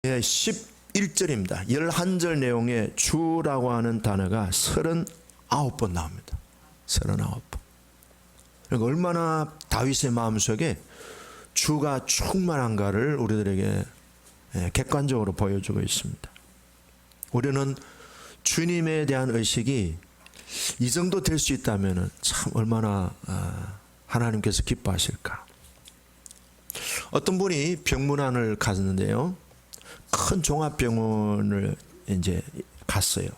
11절입니다. 11절 내용에 주라고 하는 단어가 39번 나옵니다. 39번. 그러니까 얼마나 다윗의 마음속에 주가 충만한가를 우리들에게 객관적으로 보여주고 있습니다. 우리는 주님에 대한 의식이 이 정도 될 수 있다면 참 얼마나 하나님께서 기뻐하실까. 어떤 분이 병문안을 갔는데요. 큰 종합병원을 이제 갔어요.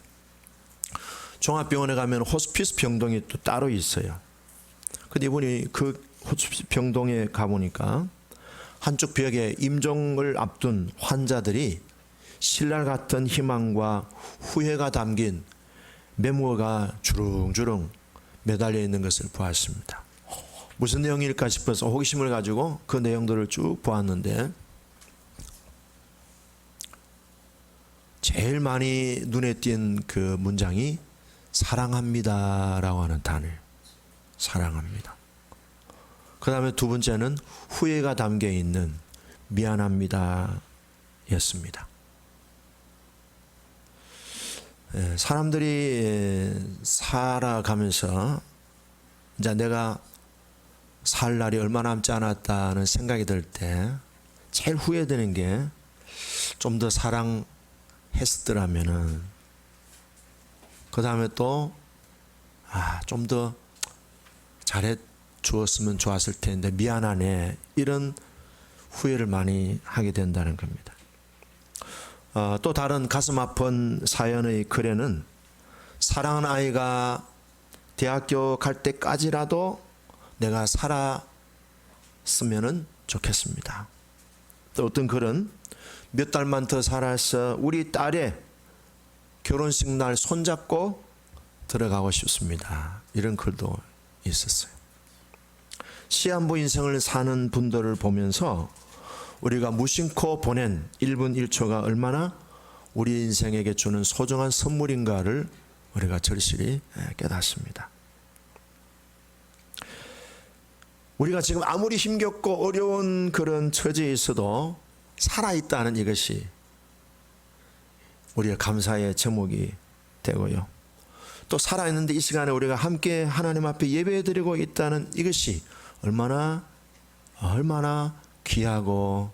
종합병원에 가면 호스피스 병동이 또 따로 있어요. 근데 이분이 그 호스피스 병동에 가보니까 한쪽 벽에 임종을 앞둔 환자들이 신랄 같은 희망과 후회가 담긴 메모가 주렁주렁 매달려 있는 것을 보았습니다. 무슨 내용일까 싶어서 호기심을 가지고 그 내용들을 쭉 보았는데 제일 많이 눈에 띈 그 문장이 사랑합니다 라고 하는 단어예요. 사랑합니다. 그 다음에 두 번째는 후회가 담겨 있는 미안합니다 였습니다. 사람들이 살아가면서 이제 내가 살 날이 얼마 남지 않았다는 생각이 들 때 제일 후회되는 게 좀 더 사랑했더라면은 그 다음에 또 좀 더 잘해 주었으면 좋았을 텐데 미안하네 이런 후회를 많이 하게 된다는 겁니다. 또 다른 가슴 아픈 사연의 글에는 사랑하는 아이가 대학교 갈 때까지라도 내가 살았으면 좋겠습니다. 또 어떤 글은 몇 달만 더 살아서 우리 딸의 결혼식 날 손잡고 들어가고 싶습니다. 이런 글도 있었어요. 시한부 인생을 사는 분들을 보면서 우리가 무심코 보낸 1분 1초가 얼마나 우리 인생에게 주는 소중한 선물인가를 우리가 절실히 깨닫습니다. 우리가 지금 아무리 힘겹고 어려운 그런 처지에 있어도 살아있다는 이것이 우리의 감사의 제목이 되고요. 또 살아있는데 이 시간에 우리가 함께 하나님 앞에 예배드리고 있다는 이것이 얼마나 귀하고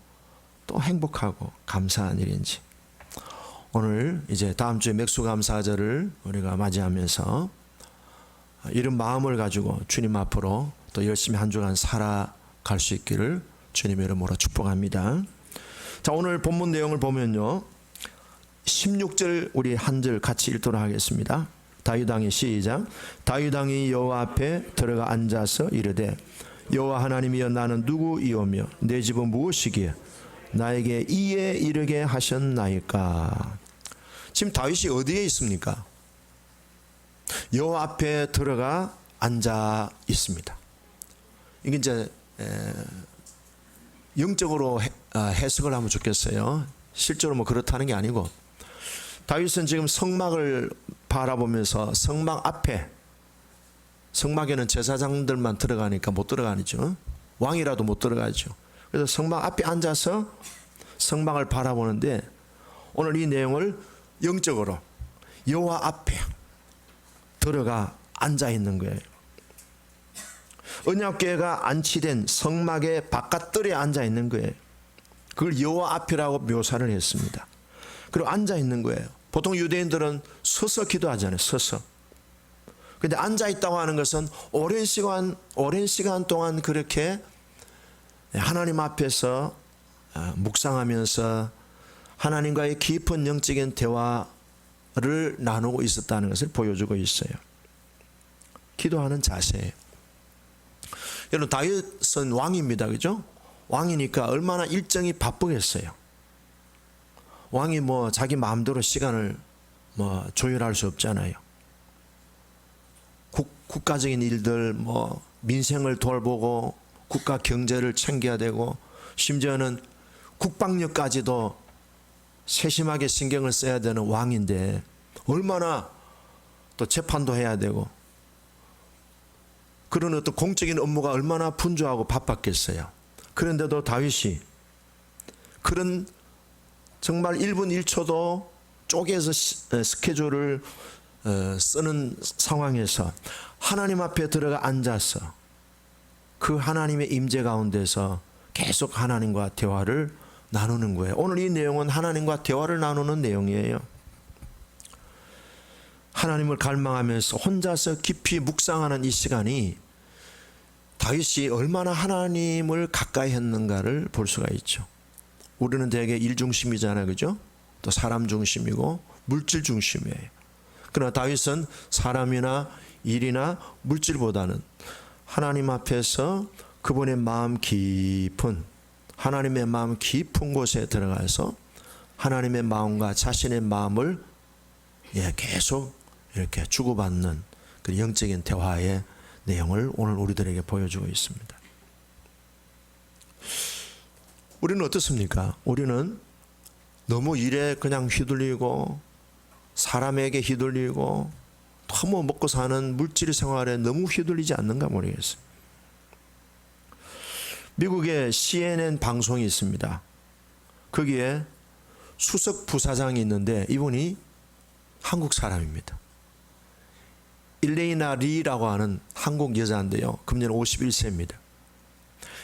또 행복하고 감사한 일인지 오늘 이제 다음 주에 맥수감사절을 우리가 맞이하면서 이런 마음을 가지고 주님 앞으로 또 열심히 한 주간 살아갈 수 있기를 주님의 이름으로 축복합니다. 자, 오늘 본문 내용을 보면요 16절 우리 한 절 같이 읽도록 하겠습니다. 다윗 왕의 시작. 다윗 왕이 여호와 앞에 들어가 앉아서 이르되 여호와 하나님이여 나는 누구이오며 내 집은 무엇이기에 나에게 이에 이르게 하셨나이까. 지금 다윗이 어디에 있습니까? 여호와 앞에 들어가 앉아 있습니다. 이게 이제 영적으로 해석을 하면 좋겠어요. 실제로 뭐 그렇다는 게 아니고 다윗은 지금 성막을 바라보면서 성막 앞에, 성막에는 제사장들만 들어가니까 못 들어가죠. 왕이라도 못 들어가죠. 그래서 성막 앞에 앉아서 성막을 바라보는데 오늘 이 내용을 영적으로 여호와 앞에 들어가 앉아 있는 거예요. 언약궤가 안치된 성막의 바깥뜰에 앉아 있는 거예요. 그걸 여호와 앞이라고 묘사를 했습니다. 그리고 앉아 있는 거예요. 보통 유대인들은 서서 기도하잖아요. 서서. 근데 앉아 있다고 하는 것은 오랜 시간 동안 그렇게 하나님 앞에서 묵상하면서 하나님과의 깊은 영적인 대화를 나누고 있었다는 것을 보여주고 있어요. 기도하는 자세예요. 여러분 다윗은 왕입니다. 그죠? 왕이니까 얼마나 일정이 바쁘겠어요. 왕이 뭐 자기 마음대로 시간을 뭐 조율할 수 없잖아요. 국가적인 일들 뭐 민생을 돌보고 국가 경제를 챙겨야 되고 심지어는 국방력까지도 세심하게 신경을 써야 되는 왕인데 얼마나 또 재판도 해야 되고 그런 어떤 공적인 업무가 얼마나 분주하고 바빴겠어요. 그런데도 다윗이 그런 정말 1분 1초도 쪼개서 스케줄을 쓰는 상황에서 하나님 앞에 들어가 앉아서 그 하나님의 임재 가운데서 계속 하나님과 대화를 나누는 거예요. 오늘 이 내용은 하나님과 대화를 나누는 내용이에요. 하나님을 갈망하면서 혼자서 깊이 묵상하는 이 시간이 다윗이 얼마나 하나님을 가까이 했는가를 볼 수가 있죠. 우리는 대개 일 중심이잖아요, 그죠? 또 사람 중심이고 물질 중심이에요. 그러나 다윗은 사람이나 일이나 물질보다는 하나님 앞에서 그분의 마음 깊은, 하나님의 마음 깊은 곳에 들어가서 하나님의 마음과 자신의 마음을 계속 이렇게 주고받는 그 영적인 대화의 내용을 오늘 우리들에게 보여주고 있습니다. 우리는 어떻습니까? 우리는 너무 일에 그냥 휘둘리고 사람에게 휘둘리고 너무 먹고 사는 물질 생활에 너무 휘둘리지 않는가 모르겠어요. 미국에 CNN 방송이 있습니다. 거기에 수석 부사장이 있는데 이분이 한국 사람입니다. 일레이나 리라고 하는 한국 여자인데요. 금년 51세입니다.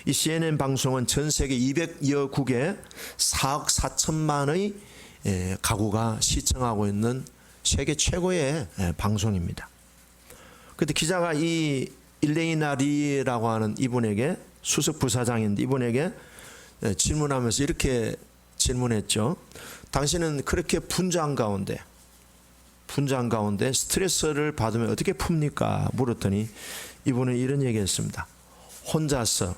이 CNN 방송은 전 세계 200여 국에 4억 4천만의 가구가 시청하고 있는 세계 최고의 방송입니다. 그때 기자가 이 일레이나 리라고 하는 이분에게, 수석 부사장인데 이분에게 질문하면서 이렇게 질문했죠. 당신은 그렇게 분주한 가운데 스트레스를 받으면 어떻게 풉니까? 물었더니 이분은 이런 얘기했습니다. 혼자서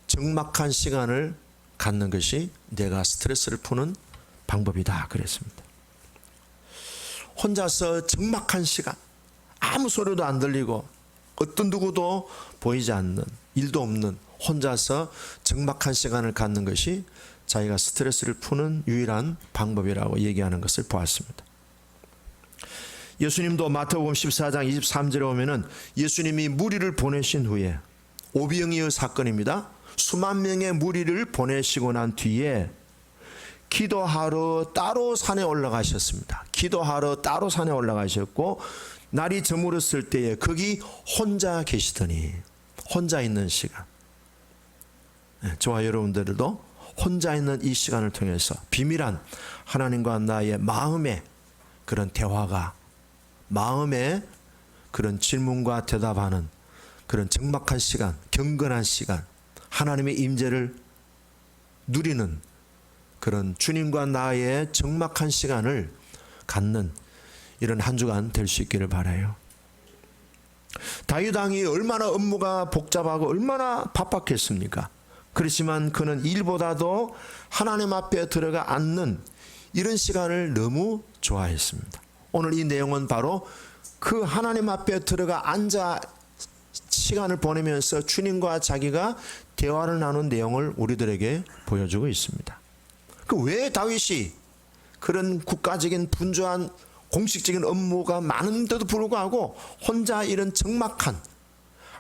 적막한 시간을 갖는 것이 내가 스트레스를 푸는 방법이다 그랬습니다. 혼자서 적막한 시간, 아무 소리도 안 들리고 어떤 누구도 보이지 않는, 일도 없는 혼자서 적막한 시간을 갖는 것이 자기가 스트레스를 푸는 유일한 방법이라고 얘기하는 것을 보았습니다. 예수님도 마태복음 14장 23절에 보면은 예수님이 무리를 보내신 후에, 오병이어 사건입니다. 수만 명의 무리를 보내시고 난 뒤에 기도하러 따로 산에 올라가셨습니다. 기도하러 따로 산에 올라가셨고 날이 저물었을 때에 거기 혼자 계시더니, 혼자 있는 시간, 저와 여러분들도 혼자 있는 이 시간을 통해서 비밀한 하나님과 나의 마음의 그런 대화가, 마음의 그런 질문과 대답하는 그런 적막한 시간, 경건한 시간, 하나님의 임재를 누리는 그런 주님과 나의 적막한 시간을 갖는 이런 한 주간 될 수 있기를 바라요. 다윗 왕이 얼마나 업무가 복잡하고 얼마나 바빴겠습니까? 그렇지만 그는 일보다도 하나님 앞에 들어가 앉는 이런 시간을 너무 좋아했습니다. 오늘 이 내용은 바로 그 하나님 앞에 들어가 앉아 시간을 보내면서 주님과 자기가 대화를 나눈 내용을 우리들에게 보여주고 있습니다. 왜 다윗이 그런 국가적인 분주한 공식적인 업무가 많은데도 불구하고 혼자 이런 적막한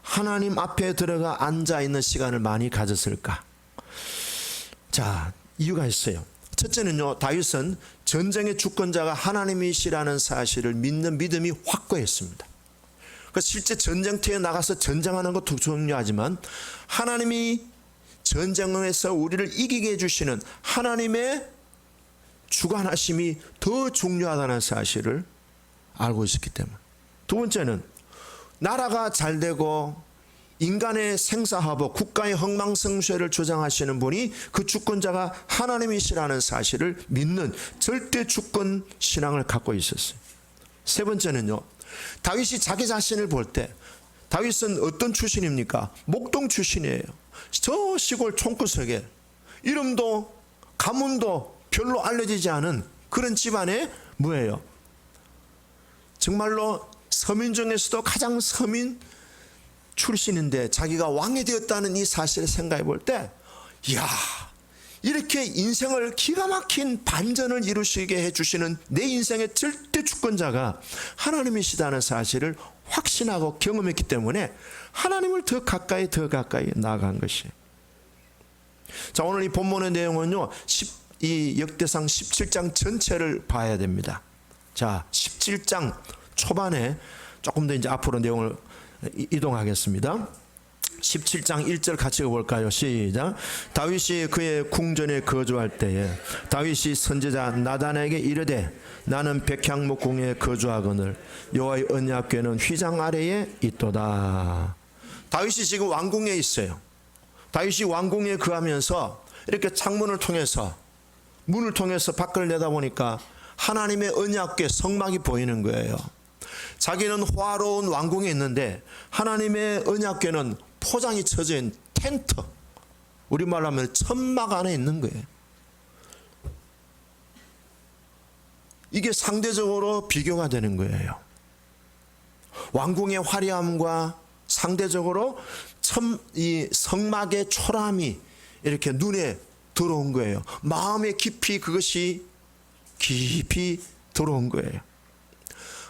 하나님 앞에 들어가 앉아 있는 시간을 많이 가졌을까? 자, 이유가 있어요. 첫째는요, 다윗은 전쟁의 주권자가 하나님이시라는 사실을 믿는 믿음이 확고했습니다. 그러니까 실제 전쟁터에 나가서 전쟁하는 것도 중요하지만 하나님이 전쟁에서 우리를 이기게 해주시는 하나님의 주관하심이 더 중요하다는 사실을 알고 있었기 때문에. 두 번째는 나라가 잘 되고 인간의 생사화복, 국가의 흥망성쇠를 주장하시는 분이 그 주권자가 하나님이시라는 사실을 믿는 절대 주권 신앙을 갖고 있었어요. 세 번째는요, 다윗이 자기 자신을 볼 때, 다윗은 어떤 출신입니까? 목동 출신이에요. 저 시골 촌구석에 이름도 가문도 별로 알려지지 않은 그런 집안에 뭐예요? 정말로 서민 중에서도 가장 서민 출신인데 자기가 왕이 되었다는 이 사실을 생각해 볼 때, 이야, 이렇게 인생을 기가 막힌 반전을 이루시게 해주시는 내 인생의 절대 주권자가 하나님이시다는 사실을 확신하고 경험했기 때문에 하나님을 더 가까이 나아간 것이에요. 자, 오늘 이 본문의 내용은요, 이 역대상 17장 전체를 봐야 됩니다. 자, 17장 초반에 조금 더 이제 앞으로 내용을 이동하겠습니다. 17장 1절 같이 읽어볼까요? 시작. 다윗이 그의 궁전에 거주할 때에 다윗이 선지자 나단에게 이르되 나는 백향목궁에 거주하거늘 여호와의 언약궤는 휘장 아래에 있도다. 다윗이 지금 왕궁에 있어요. 다윗이 왕궁에 거하면서 이렇게 창문을 통해서 문을 통해서 밖을 내다보니까 하나님의 언약궤 성막이 보이는 거예요. 자기는 호화로운 왕궁에 있는데 하나님의 언약궤는 포장이 쳐져 있는 텐트, 우리말로 하면 천막 안에 있는 거예요. 이게 상대적으로 비교가 되는 거예요. 왕궁의 화려함과 상대적으로 이 성막의 초라함이 이렇게 눈에 들어온 거예요. 마음에 깊이 그것이 깊이 들어온 거예요.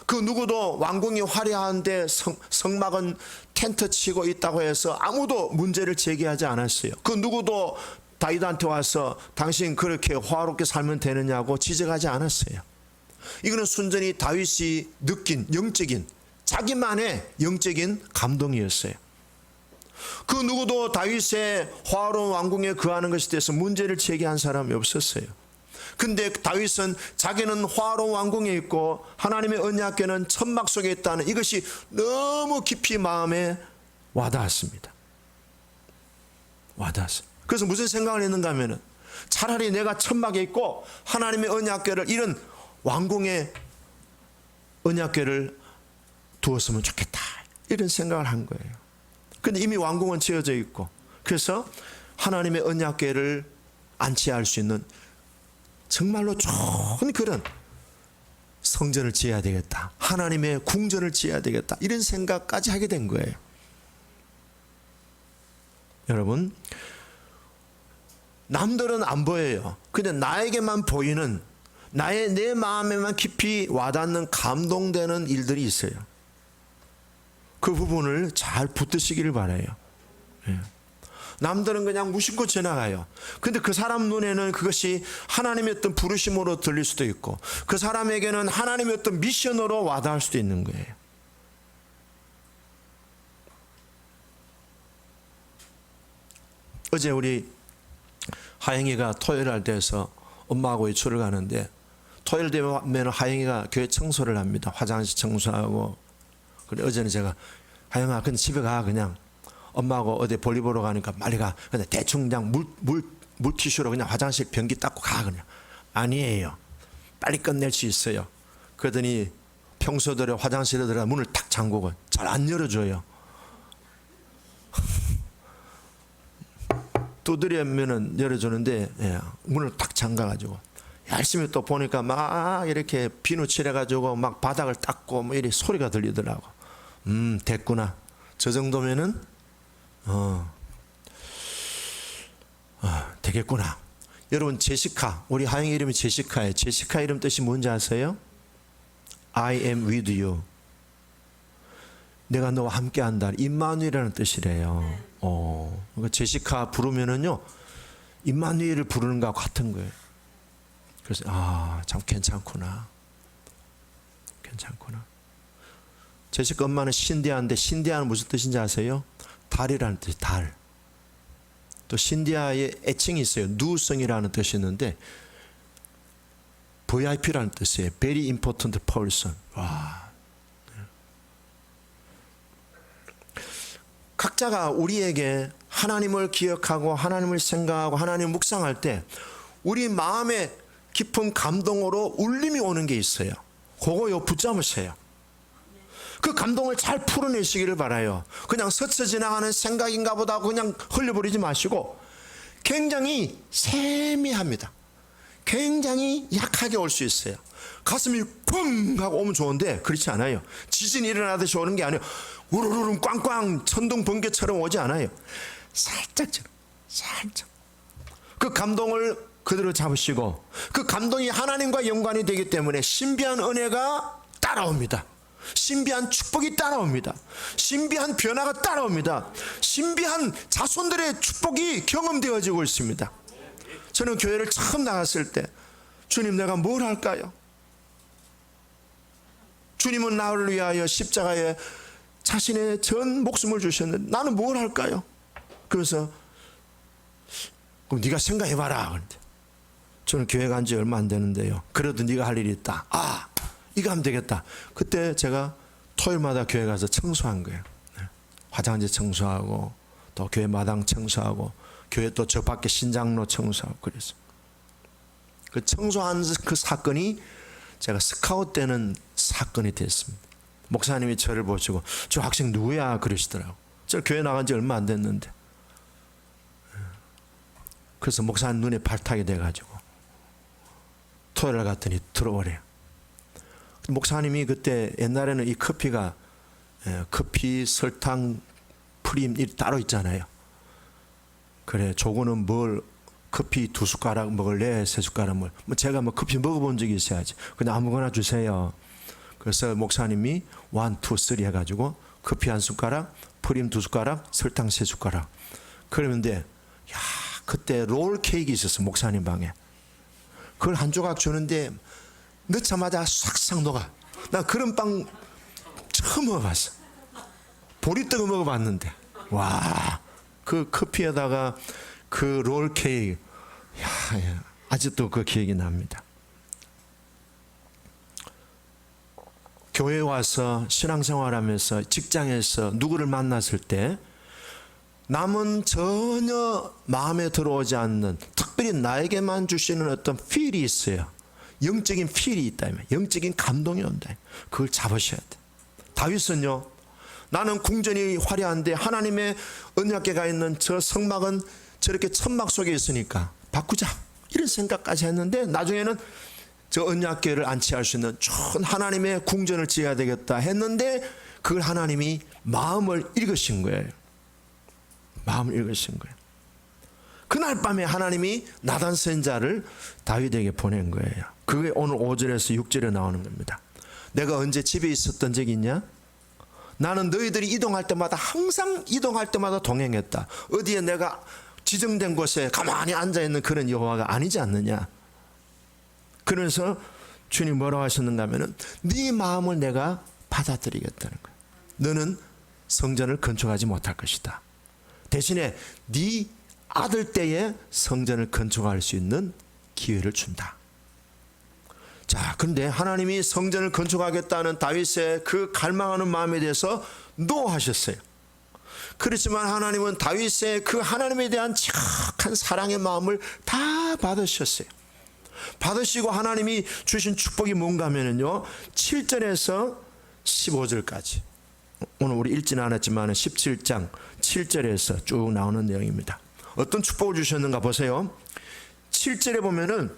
그 누구도 왕궁이 화려한데 성막은 텐트 치고 있다고 해서 아무도 문제를 제기하지 않았어요. 그 누구도 다윗한테 와서 당신 그렇게 화롭게 살면 되느냐고 지적하지 않았어요. 이거는 순전히 다윗이 느낀 영적인 자기만의 영적인 감동이었어요. 그 누구도 다윗의 화로운 왕궁에 거하는 것에 대해서 문제를 제기한 사람이 없었어요. 근데 다윗은 자기는 화로운 왕궁에 있고 하나님의 언약궤는 천막 속에 있다는 이것이 너무 깊이 마음에 와닿았습니다. 와닿았어요. 그래서 무슨 생각을 했는가 하면은 차라리 내가 천막에 있고 하나님의 언약궤를 이런 왕궁의 언약궤를 두었으면 좋겠다, 이런 생각을 한 거예요. 근데 이미 왕궁은 지어져 있고, 그래서 하나님의 언약궤를 안치할 수 있는 정말로 좋은 그런 성전을 지어야 되겠다, 하나님의 궁전을 지어야 되겠다, 이런 생각까지 하게 된 거예요. 여러분, 남들은 안 보여요. 근데 나에게만 보이는, 내 마음에만 깊이 와닿는 감동되는 일들이 있어요. 그 부분을 잘 붙드시기를 바라요. 예. 남들은 그냥 무심코 지나가요. 근데 그 사람 눈에는 그것이 하나님의 어떤 부르심으로 들릴 수도 있고, 그 사람에게는 하나님의 어떤 미션으로 와닿을 수도 있는 거예요. 어제 우리 하영이가 토요일 날 돼서 엄마하고 외출을 가는데, 토요일 되면 하영이가 교회 청소를 합니다. 화장실 청소하고. 그래 어제는 제가 하영아 근데 집에 가, 그냥 엄마하고 어디 볼일 보러 가니까 빨리 가. 근데 대충 그냥 물티슈로 그냥 화장실 변기 닦고 가. 그냥 아니에요, 빨리 끝낼 수 있어요. 그러더니 평소대로 화장실에 들어가 문을 탁 잠그고 잘 안 열어줘요. 두드리면은 열어주는데, 예, 문을 탁 잠가가지고 열심히 또 보니까 막 이렇게 비누 칠해가지고 막 바닥을 닦고 뭐 이렇게 소리가 들리더라고. 됐구나. 저 정도면은 되겠구나. 여러분, 제시카, 우리 하영이 이름이 제시카예요. 제시카 이름 뜻이 뭔지 아세요? I am with you. 내가 너와 함께한다. 임마누엘이라는 뜻이래요. 그러니까 제시카 부르면은요, 임마누엘을 부르는 것과 같은 거예요. 그래서 참 괜찮구나. 괜찮구나. 제시카 엄마는 신디아인데, 신디아는 무슨 뜻인지 아세요? 달이라는 뜻이 달. 또 신디아의 애칭이 있어요. 누성이라는 뜻이 있는데 VIP라는 뜻이에요. Very important person. 와. 각자가 우리에게 하나님을 기억하고 하나님을 생각하고 하나님을 묵상할 때 우리 마음에 깊은 감동으로 울림이 오는 게 있어요. 그거요 붙잡으세요. 그 감동을 잘 풀어내시기를 바라요. 그냥 스쳐 지나가는 생각인가 보다 그냥 흘려버리지 마시고, 굉장히 세미합니다. 굉장히 약하게 올 수 있어요. 가슴이 쿵 하고 오면 좋은데 그렇지 않아요. 지진이 일어나듯이 오는 게 아니에요. 우르르르 꽝꽝 천둥 번개처럼 오지 않아요. 살짝처럼, 살짝. 그 감동을 그대로 잡으시고, 그 감동이 하나님과 연관이 되기 때문에 신비한 은혜가 따라옵니다. 신비한 축복이 따라옵니다. 신비한 변화가 따라옵니다. 신비한 자손들의 축복이 경험되어지고 있습니다. 저는 교회를 처음 나갔을 때 주님 내가 뭘 할까요? 주님은 나를 위하여 십자가에 자신의 전 목숨을 주셨는데 나는 뭘 할까요? 그래서 그럼 네가 생각해봐라. 그런데 저는 교회 간 지 얼마 안 되는데요. 그래도 네가 할 일이 있다. 이거 하면 되겠다. 그때 제가 토요일마다 교회 가서 청소한 거예요. 화장지 청소하고 또 교회 마당 청소하고 교회 또 저 밖에 신장로 청소하고 그래서 그 청소한 그 사건이 제가 스카웃 되는 사건이 됐습니다. 목사님이 저를 보시고 저 학생 누구야 그러시더라고. 저 교회 나간 지 얼마 안 됐는데. 그래서 목사님 눈에 발탁이 돼가지고 토요일 갔더니 들어오래요. 목사님이 그때 옛날에는 이 커피가 커피, 설탕, 프림 따로 있잖아요. 그래 조구는 뭘 커피 2숟가락 먹을래? 3숟가락 먹을래? 제가 커피 먹어본 적이 있어야지. 그냥 아무거나 주세요. 그래서 목사님이 1, 2, 3 해가지고 커피 1숟가락, 프림 2숟가락, 설탕 3숟가락. 그러는데 그때 롤 케이크 있었어 목사님 방에. 그걸 한 조각 주는데 넣자마자 싹싹 녹아. 나 그런 빵 처음 먹어봤어. 보리떡을 먹어봤는데 와, 그 커피에다가 그 롤 케이크 아직도 그 기억이 납니다. 교회 와서 신앙생활하면서 직장에서 누구를 만났을 때 남은 전혀 마음에 들어오지 않는 특별히 나에게만 주시는 어떤 필이 있어요. 영적인 필이 있다면 영적인 감동이 온다. 그걸 잡으셔야 돼. 다윗은요, 나는 궁전이 화려한데 하나님의 언약궤가 있는 저 성막은 저렇게 천막 속에 있으니까 바꾸자 이런 생각까지 했는데 나중에는 저 언약궤를 안치할 수 있는 좋은 하나님의 궁전을 지어야 되겠다 했는데 그걸 하나님이 마음을 읽으신 거예요. 마음을 읽으신 거예요. 그날 밤에 하나님이 나단 선지자를 다윗에게 보낸 거예요. 그게 오늘 5절에서 6절에 나오는 겁니다. 내가 언제 집에 있었던 적이 있냐? 나는 너희들이 이동할 때마다 항상 이동할 때마다 동행했다. 어디에 내가 지정된 곳에 가만히 앉아있는 그런 여호와가 아니지 않느냐. 그래서 주님 뭐라고 하셨는가 하면은 네 마음을 내가 받아들이겠다는 거예요. 너는 성전을 건축하지 못할 것이다. 대신에 네 아들 때에 성전을 건축할 수 있는 기회를 준다. 자, 그런데 하나님이 성전을 건축하겠다는 다윗의 그 갈망하는 마음에 대해서 노하셨어요. 그렇지만 하나님은 다윗의 그 하나님에 대한 지극한 사랑의 마음을 다 받으셨어요. 받으시고 하나님이 주신 축복이 뭔가 하면요 7절에서 15절까지 오늘 우리 읽지는 않았지만 17장 7절에서 쭉 나오는 내용입니다. 어떤 축복을 주셨는가 보세요. 7절에 보면은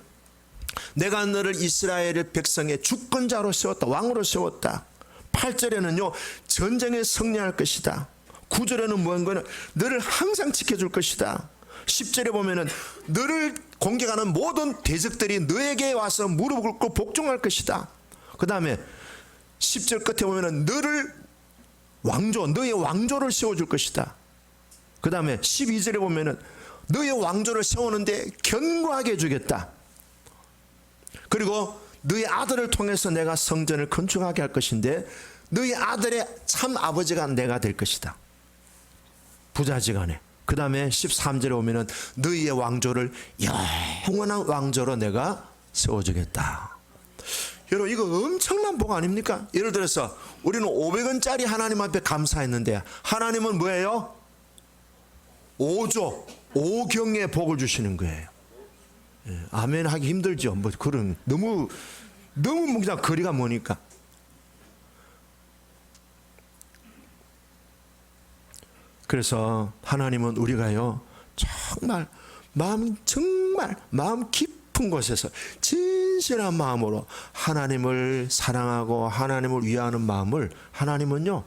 내가 너를 이스라엘의 백성의 주권자로 세웠다. 왕으로 세웠다. 8절에는요 전쟁에 승리할 것이다. 9절에는 뭔가는 너를 항상 지켜줄 것이다. 10절에 보면은 너를 공격하는 모든 대적들이 너에게 와서 무릎 꿇고 복종할 것이다. 그 다음에 10절 끝에 보면은 너를 너의 왕조를 세워줄 것이다. 그 다음에 12절에 보면은 너의 왕조를 세우는데 견고하게 해주겠다. 그리고 너의 아들을 통해서 내가 성전을 건축하게 할 것인데 너의 아들의 참 아버지가 내가 될 것이다. 부자지간에. 그 다음에 13절에 오면은 너희의 왕조를 영원한 왕조로 내가 세워주겠다. 여러분 이거 엄청난 복 아닙니까? 예를 들어서 우리는 500원짜리 하나님 앞에 감사했는데 하나님은 뭐예요? 5조 5경의 복을 주시는 거예요. 아멘 하기 힘들죠. 뭐 그런 너무 그냥 거리가 머니까. 그래서 하나님은 우리가요 정말 마음 깊은 곳에서 진실한 마음으로 하나님을 사랑하고 하나님을 위하는 마음을 하나님은요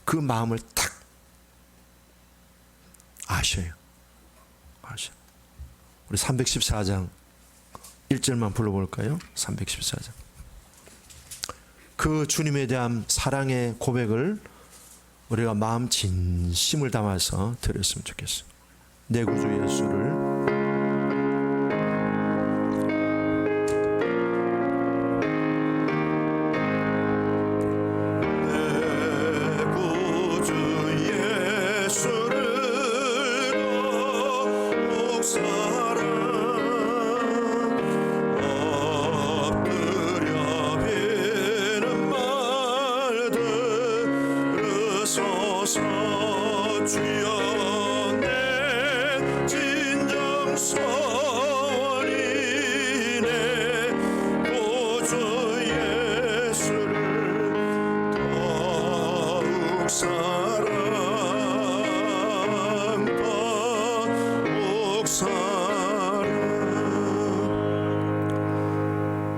그 마음을 딱 아셔요. 우리 314장 1절만 불러볼까요? 314장. 그 주님에 대한 사랑의 고백을 우리가 마음 진심을 담아서 드렸으면 좋겠어요. 내 구주 예수를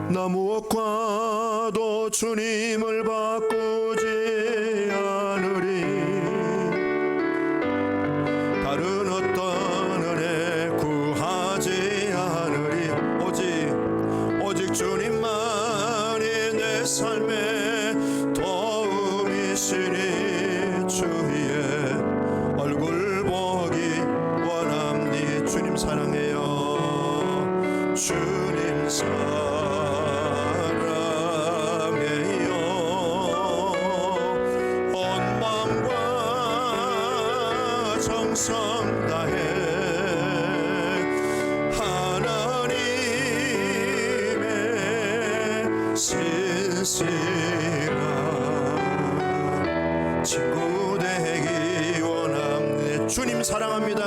나 무엇과도 주님을 바꾸지 않으리. 다른 어떤 은혜 구하지 않으리. 오직 주님만이 내 삶의 도움이시니 주의 얼굴 보기 원합니. 주님 사랑해요. 주님 사랑해요. 온 마음과 정성 다해 하나님의 신실한 친구 되기 원합니다. 주님 사랑합니다.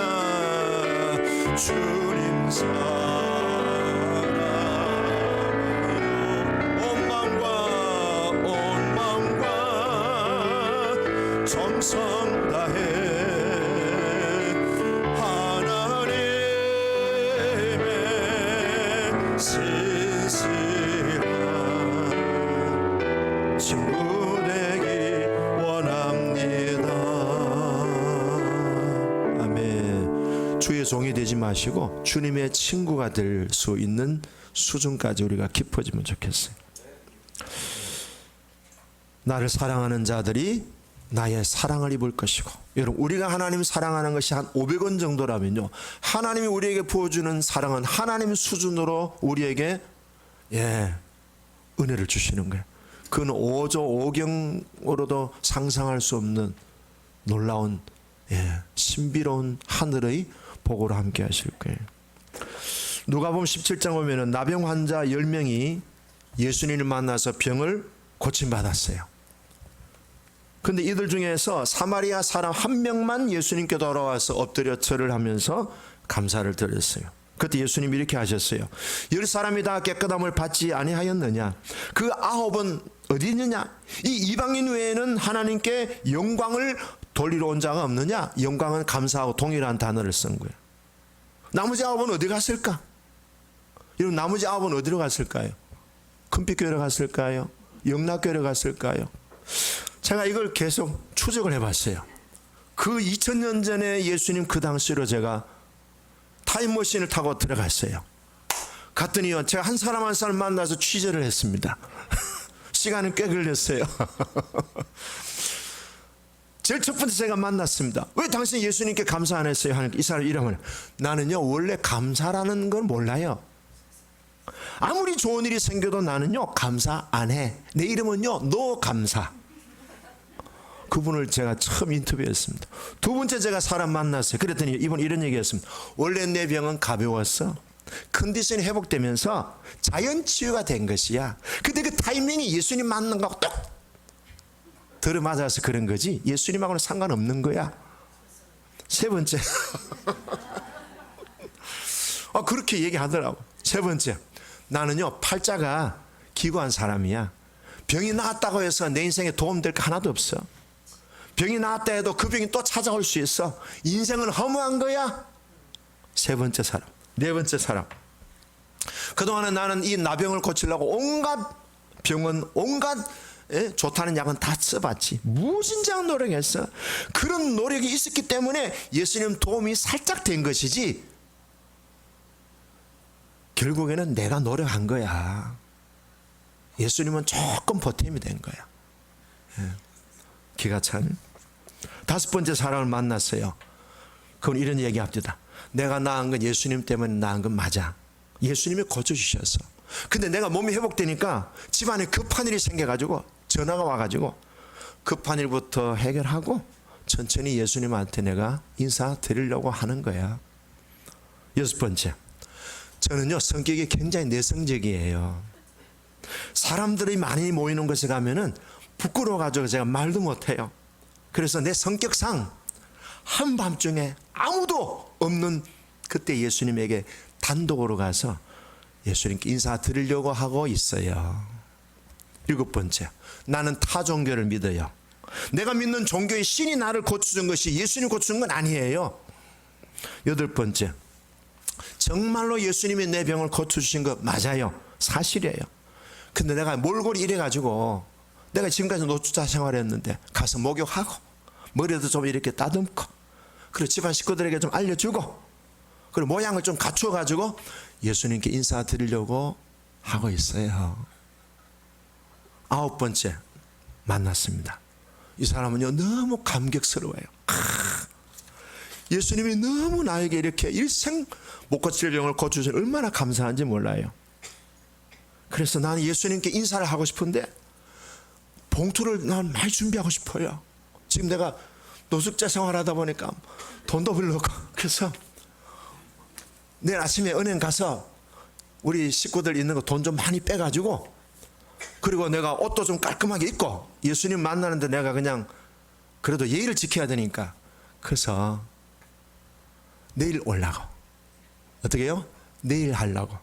주님 사랑해요. 온 마음과 정성 다해 하나님의 신실한 친구 되기 원합니다. 아멘. 주의 종이 되지 마시고 주님의 친구가 될 수 있는 수준까지 우리가 깊어지면 좋겠어요. 나를 사랑하는 자들이 나의 사랑을 입을 것이고, 여러분 우리가 하나님 사랑하는 것이 한 500원 정도라면요, 하나님이 우리에게 부어주는 사랑은 하나님 수준으로 우리에게 은혜를 주시는 거예요. 그건 5조 5경으로도 상상할 수 없는 놀라운 신비로운 하늘의 복으로 함께 하실 거예요. 누가복음 17장 보면은 나병 환자 10명이 예수님을 만나서 병을 고침받았어요. 근데 이들 중에서 사마리아 사람 한 명만 예수님께 돌아와서 엎드려 절을 하면서 감사를 드렸어요. 그때 예수님이 이렇게 하셨어요. 10사람이 다 깨끗함을 받지 아니하였느냐? 그 9은 어디 있느냐? 이 이방인 외에는 하나님께 영광을 돌리러 온 자가 없느냐? 영광은 감사하고 동일한 단어를 쓴 거예요. 나머지 9은 어디 갔을까? 여러분 나머지 9은 어디로 갔을까요? 큰빛교회로 갔을까요? 영락교회로 갔을까요? 제가 이걸 계속 추적을 해봤어요. 그 2000년 전에 예수님 그 당시로 제가 타임머신을 타고 들어갔어요. 갔더니요, 제가 한 사람 한 사람 만나서 취재를 했습니다. 시간은 꽤 걸렸어요. 제일 첫 번째 제가 만났습니다. 왜 당신 예수님께 감사 안 했어요? 하는 이 사람 이름을, 나는요 원래 감사라는 걸 몰라요. 아무리 좋은 일이 생겨도 나는요 감사 안 해. 내 이름은요 너 감사. 그분을 제가 처음 인터뷰했습니다. 두 번째 제가 사람 만났어요. 그랬더니 이분 이런 얘기했습니다. 원래 내 병은 가벼웠어. 컨디션이 회복되면서 자연 치유가 된 것이야. 근데 그 타이밍이 예수님 만난 거하고 똑 들어맞아서 그런 거지 예수님하고는 상관없는 거야. 세 번째 그렇게 얘기하더라고. 세 번째, 나는요 팔자가 기구한 사람이야. 병이 나았다고 해서 내 인생에 도움될 거 하나도 없어. 병이 나았다 해도 그 병이 또 찾아올 수 있어. 인생은 허무한 거야. 세 번째 사람. 네 번째 사람, 그동안에 나는 이 나병을 고치려고 온갖 병은 온갖 좋다는 약은 다 써봤지. 무진장 노력했어. 그런 노력이 있었기 때문에 예수님 도움이 살짝 된 것이지 결국에는 내가 노력한 거야. 예수님은 조금 보탬이 된 거야. 기가 찬. 다섯 번째 사람을 만났어요. 그건 이런 얘기합니다. 내가 나은 건 예수님 때문에 나은 건 맞아. 예수님이 고쳐주셨어. 근데 내가 몸이 회복되니까 집안에 급한 일이 생겨가지고 전화가 와가지고 급한 일부터 해결하고 천천히 예수님한테 내가 인사드리려고 하는 거야. 여섯 번째, 저는요 성격이 굉장히 내성적이에요. 사람들이 많이 모이는 곳에 가면은 부끄러워가지고 제가 말도 못해요. 그래서 내 성격상 한밤중에 아무도 없는 그때 예수님에게 단독으로 가서 예수님께 인사드리려고 하고 있어요. 일곱 번째, 나는 타 종교를 믿어요. 내가 믿는 종교의 신이 나를 고쳐준 것이 예수님 고쳐준 건 아니에요. 여덟 번째, 정말로 예수님이 내 병을 고쳐주신 거 맞아요. 사실이에요. 근데 내가 몰골이 이래가지고 내가 지금까지 노숙자 생활했는데 가서 목욕하고 머리도 좀 이렇게 따듬고 그리고 집안 식구들에게 좀 알려주고 그리고 모양을 좀 갖춰가지고 예수님께 인사드리려고 하고 있어요. 9번째 만났습니다. 이 사람은요 너무 감격스러워요. 예수님이 너무 나에게 이렇게 일생 못 고칠 병을 고쳐주셔서 얼마나 감사한지 몰라요. 그래서 나는 예수님께 인사를 하고 싶은데 봉투를 난 많이 준비하고 싶어요. 지금 내가 노숙자 생활하다 보니까 돈도 별로 없고 그래서 내일 아침에 은행 가서 우리 식구들 있는 거 돈 좀 많이 빼가지고 그리고 내가 옷도 좀 깔끔하게 입고 예수님 만나는데 내가 그냥 그래도 예의를 지켜야 되니까 그래서 내일 오려고 어떻게 해요? 내일 하려고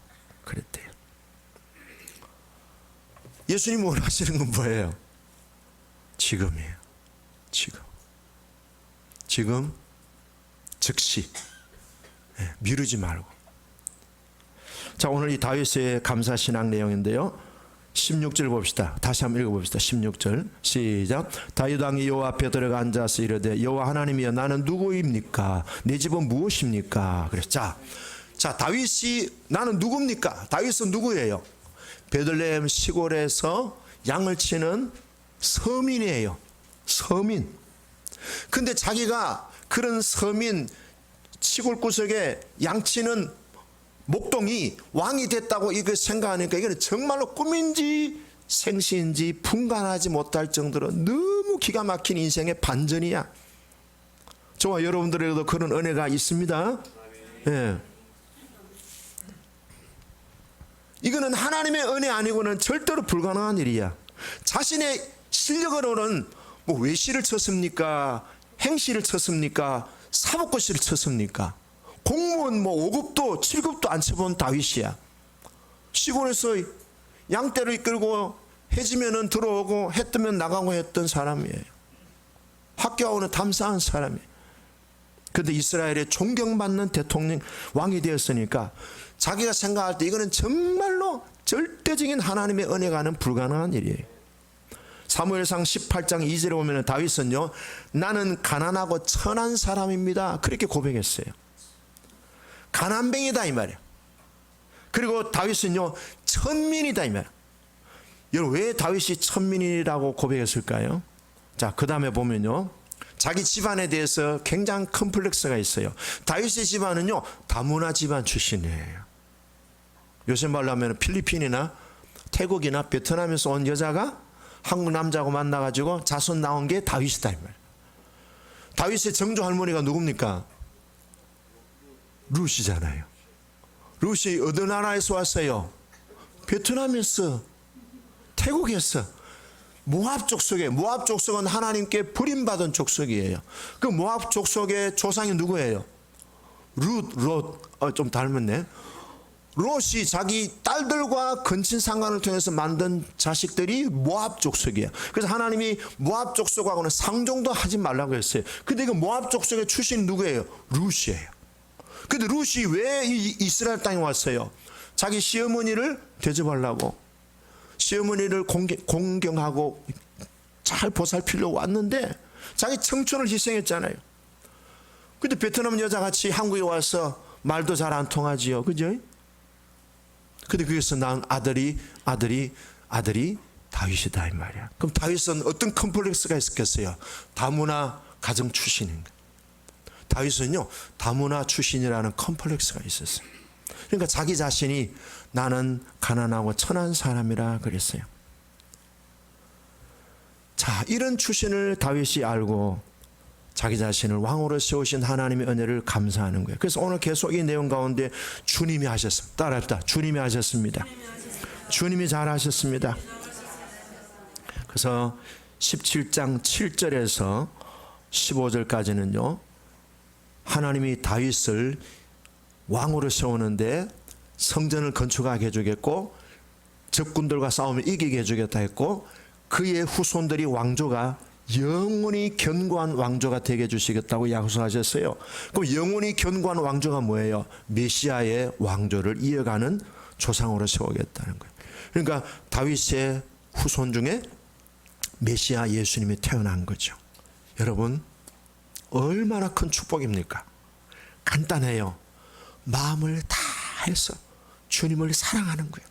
그랬대요. 예수님이 원하시는 건 뭐예요? 지금이에요. 지금 즉시 미루지 말고. 자, 오늘 이 다윗의 감사신앙 내용인데요 16절 봅시다. 다시 한번 읽어봅시다. 16절 시작. 다윗 왕이 여호와 앞에 들어가 앉아서 이르되 여호와 하나님이여 나는 누구입니까? 내 집은 무엇입니까? 그래서 자 다윗이 나는 누굽니까? 다윗은 누구예요? 베들레헴 시골에서 양을 치는 서민이에요. 서민. 근데 자기가 그런 서민 시골 구석에 양치는 목동이 왕이 됐다고 이거 생각하니까 이거는 정말로 꿈인지 생시인지 분간하지 못할 정도로 너무 기가 막힌 인생의 반전이야. 저와 여러분들에게도 그런 은혜가 있습니다. 예. 이거는 하나님의 은혜 아니고는 절대로 불가능한 일이야. 자신의 실력으로는 뭐 외시를 쳤습니까? 행시를 쳤습니까? 사법고시를 쳤습니까? 공무원 뭐 5급도 7급도 안 쳐본 다윗이야. 시골에서 양떼를 이끌고 해지면은 들어오고 해 뜨면 나가고 했던 사람이에요. 학교하고는 담사한 사람이에요. 그런데 이스라엘의 존경받는 대통령 왕이 되었으니까 자기가 생각할 때 이거는 정말로 절대적인 하나님의 은혜가는 불가능한 일이에요. 사무엘상 18장 2절에 보면 다윗은요 나는 가난하고 천한 사람입니다 그렇게 고백했어요. 가난뱅이다 이 말이에요. 그리고 다윗은요 천민이다 이 말이에요. 여러분 왜 다윗이 천민이라고 고백했을까요? 자, 그 다음에 보면요 자기 집안에 대해서 굉장히 컴플렉스가 있어요. 다윗의 집안은요 다문화 집안 출신이에요. 요새 말로 하면 필리핀이나 태국이나 베트남에서 온 여자가 한국 남자하고 만나가지고 자손 나온 게 다윗이다 이 말이에요. 다윗의 정조 할머니가 누굽니까? 룻이잖아요. 룻이 어느 나라에서 왔어요? 베트남에서, 태국에서. 모압 족속에, 모압 족속은 하나님께 버림받은 족속이에요. 그 모압 족속의 조상이 누구예요? 좀 닮았네. 롯이 자기 딸들과 근친 상관을 통해서 만든 자식들이 모압 족속이에요. 그래서 하나님이 모압 족속하고는 상종도 하지 말라고 했어요. 근데 그 모압 족속의 출신이 누구예요? 룻이에요. 근데 룻이 왜 이스라엘 땅에 왔어요? 자기 시어머니를 대접하려고, 시어머니를 공경하고 잘 보살피려고 왔는데 자기 청춘을 희생했잖아요. 근데 베트남 여자같이 한국에 와서 말도 잘 안 통하지요. 그죠? 근데 거기서 낳은 아들이 다윗이다 이 말이야. 그럼 다윗은 어떤 컴플렉스가 있었겠어요? 다문화 가정 출신인가? 다윗은요 다문화 출신이라는 컴플렉스가 있었어요. 그러니까 자기 자신이 나는 가난하고 천한 사람이라 그랬어요. 자, 이런 출신을 다윗이 알고 자기 자신을 왕으로 세우신 하나님의 은혜를 감사하는 거예요. 그래서 오늘 계속 이 내용 가운데 주님이 하셨습니다. 따라합시다. 주님이 하셨습니다. 주님이 잘하셨습니다. 그래서 17장 7절에서 15절까지는요 하나님이 다윗을 왕으로 세우는데 성전을 건축하게 해주겠고 적군들과 싸우면 이기게 해주겠다 했고 그의 후손들이 왕조가 영원히 견고한 왕조가 되게 해주시겠다고 약속하셨어요. 그럼 영원히 견고한 왕조가 뭐예요? 메시아의 왕조를 이어가는 조상으로 세우겠다는 거예요. 그러니까 다윗의 후손 중에 메시아 예수님이 태어난 거죠. 여러분, 얼마나 큰 축복입니까? 간단해요. 마음을 다해서 주님을 사랑하는 거예요.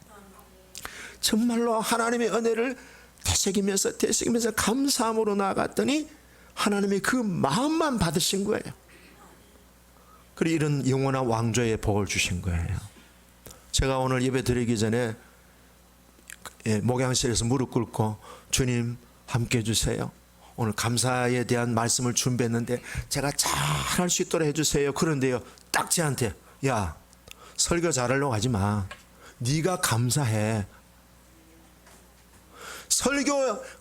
정말로 하나님의 은혜를 되새기면서 감사함으로 나아갔더니 하나님이 그 마음만 받으신 거예요. 그리고 이런 영원한 왕조의 복을 주신 거예요. 제가 오늘 예배 드리기 전에 목양실에서 무릎 꿇고 주님 함께 해주세요. 오늘 감사에 대한 말씀을 준비했는데 제가 잘할 수 있도록 해주세요. 그런데요, 딱 저한테 야, 설교 잘하려고 하지 마. 네가 감사해.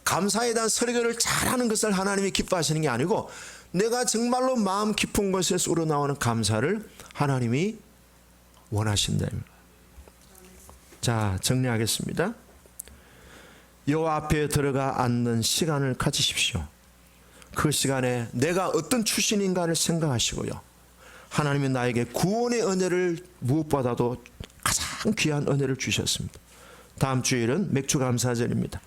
감사에 대한 설교를 잘하는 것을 하나님이 기뻐하시는 게 아니고 내가 정말로 마음 깊은 것에서 우러나오는 감사를 하나님이 원하신다. 자, 정리하겠습니다. 여호와 앞에 들어가 앉는 시간을 가지십시오. 그 시간에 내가 어떤 출신인가를 생각하시고요. 하나님이 나에게 구원의 은혜를 무엇보다도 가장 귀한 은혜를 주셨습니다. 다음 주일은 맥주감사절입니다.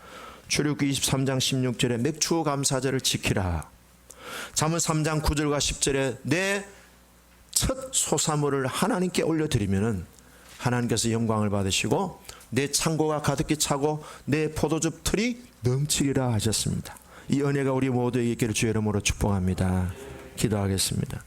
출애굽기 23장 16절에 맥주감사절을 지키라. 잠언 3장 9절과 10절에 내 첫 소사물을 하나님께 올려드리면은 하나님께서 영광을 받으시고 내 창고가 가득히 차고 내 포도즙 틀이 넘치리라 하셨습니다. 이 은혜가 우리 모두에게 있기를 주의 이름으로 축복합니다. 기도하겠습니다.